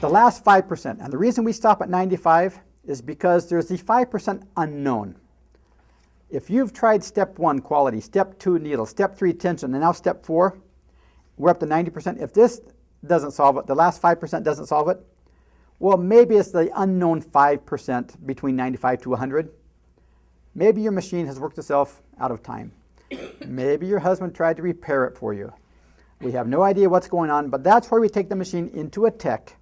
The last 5%, and the reason we stop at 95 is because there's the 5% unknown. If you've tried step 1, quality, step 2, needle, step 3, tension, and now step 4, we're up to 90%. If this doesn't solve it, the last 5% doesn't solve it, well, maybe it's the unknown 5% between 95 to 100. Maybe your machine has worked itself out of time. Maybe your husband tried to repair it for you. We have no idea what's going on, but that's where we take the machine into a tech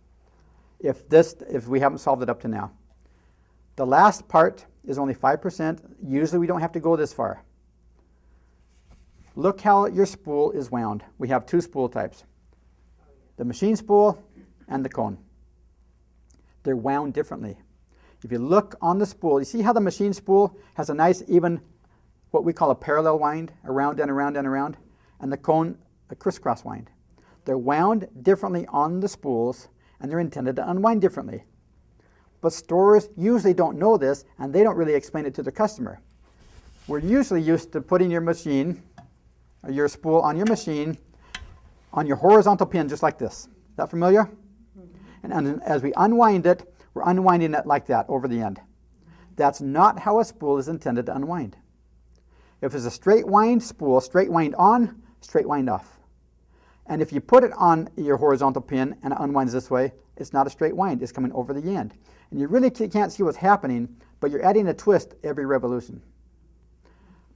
if we haven't solved it up to now. The last part is only 5%. Usually we don't have to go this far. Look how your spool is wound. We have 2 spool types, the machine spool and the cone. They're wound differently. If you look on the spool, you see how the machine spool has a nice even, what we call a parallel wind, around and around and around, and the cone a crisscross wind. They're wound differently on the spools, and they're intended to unwind differently. But stores usually don't know this, and they don't really explain it to the customer. We're usually used to putting your machine, or your spool on your machine, on your horizontal pin, just like this. Is that familiar? And as we unwind it, we're unwinding it like that over the end. That's not how a spool is intended to unwind. If it's a straight wind spool, straight wind on, straight wind off. And if you put it on your horizontal pin and it unwinds this way, it's not a straight wind, it's coming over the end. And you really can't see what's happening, but you're adding a twist every revolution.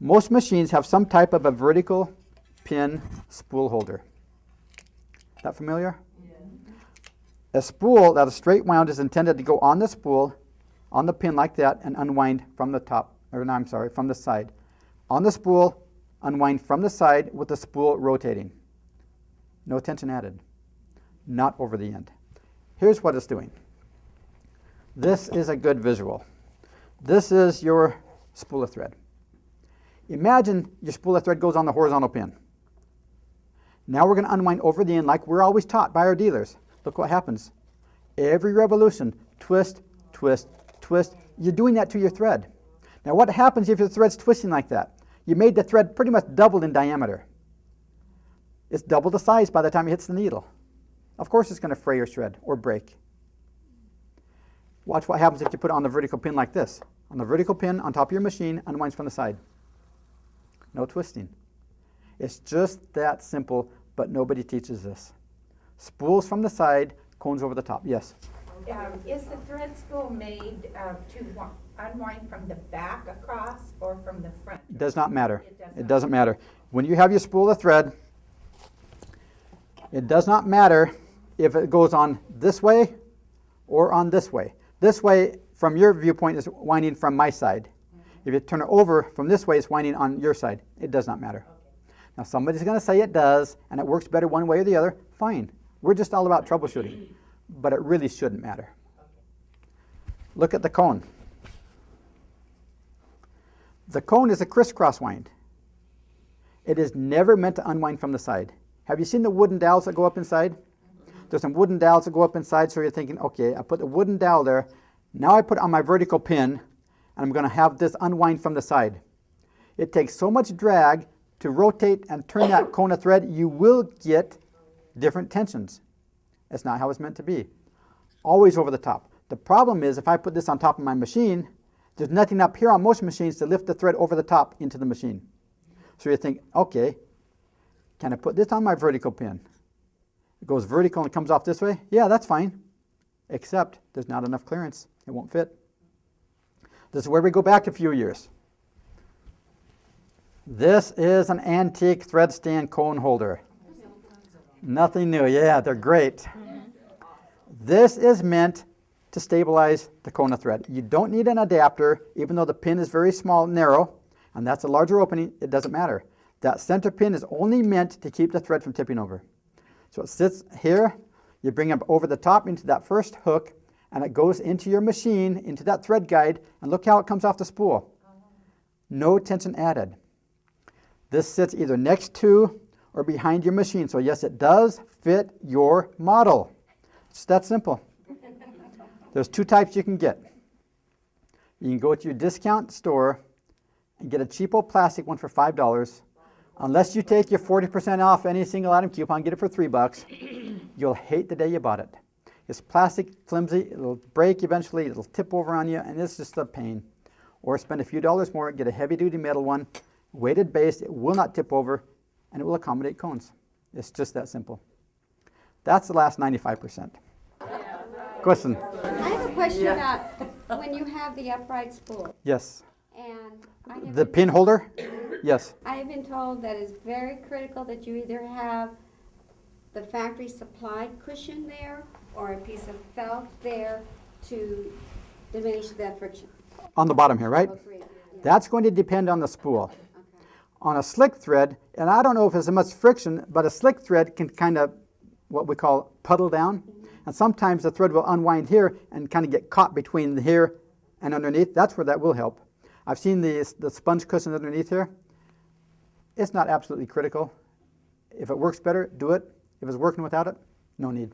Most machines have some type of a vertical pin spool holder. Is that familiar? A spool that is straight wound is intended to go on the spool, on the pin like that, and unwind from the top, from the side. On the spool, unwind from the side with the spool rotating. No tension added. Not over the end. Here's what it's doing. This is a good visual. This is your spool of thread. Imagine your spool of thread goes on the horizontal pin. Now we're going to unwind over the end like we're always taught by our dealers. Look what happens. Every revolution, twist, twist, twist. You're doing that to your thread. Now what happens if your thread's twisting like that? You made the thread pretty much doubled in diameter. It's double the size by the time it hits the needle. Of course it's going to fray or shred or break. Watch what happens if you put it on the vertical pin like this. On the vertical pin on top of your machine, unwinds from the side. No twisting. It's just that simple, but nobody teaches this. Spools from the side, cones over the top. Yes? Is the thread spool made to unwind from the back across or from the front? It does not matter. It doesn't matter. When you have your spool of thread, it does not matter if it goes on this way or on this way. This way, from your viewpoint, is winding from my side. If you turn it over from this way, it's winding on your side. It does not matter. Now, somebody's going to say it does, and it works better one way or the other. Fine. We're just all about troubleshooting. But it really shouldn't matter. Look at the cone. The cone is a crisscross wind. It is never meant to unwind from the side. Have you seen the wooden dowels that go up inside? There's some wooden dowels that go up inside, so you're thinking, okay, I put the wooden dowel there. Now I put it on my vertical pin, and I'm going to have this unwind from the side. It takes so much drag to rotate and turn that cone of thread, you will get different tensions. That's not how it's meant to be. Always over the top. The problem is if I put this on top of my machine, there's nothing up here on most machines to lift the thread over the top into the machine. So you think, okay, can I put this on my vertical pin? It goes vertical and it comes off this way? Yeah, that's fine. Except there's not enough clearance. It won't fit. This is where we go back a few years. This is an antique thread stand cone holder. Nothing new. Yeah, they're great. This is meant to stabilize the cone of thread. You don't need an adapter, even though the pin is very small and narrow, and that's a larger opening, it doesn't matter. That center pin is only meant to keep the thread from tipping over. So it sits here, you bring it over the top into that first hook, and it goes into your machine, into that thread guide, and look how it comes off the spool. No tension added. This sits either next to or behind your machine. So yes, it does fit your model. It's that simple. There's 2 types you can get. You can go to your discount store and get a cheapo plastic one for $5. Unless you take your 40% off any single item coupon, get it for $3. You'll hate the day you bought it. It's plastic, flimsy, it'll break eventually, it'll tip over on you, and it's just a pain. Or spend a few dollars more, get a heavy-duty metal one, weighted base, it will not tip over, and it will accommodate cones. It's just that simple. That's the last 95%. Question? I have a question about when you have the upright spool. Yes. And I have The been, pin holder? Yes. I have been told that it's very critical that you either have the factory supplied cushion there or a piece of felt there to diminish that friction. On the bottom here, right? Agreed. Yeah. That's going to depend on the spool. Okay. On a slick thread, and I don't know if there's much friction, but a slick thread can kind of what we call puddle down. And sometimes the thread will unwind here and kind of get caught between here and underneath. That's where that will help. I've seen the sponge cushion underneath here. It's not absolutely critical. If it works better, do it. If it's working without it, no need.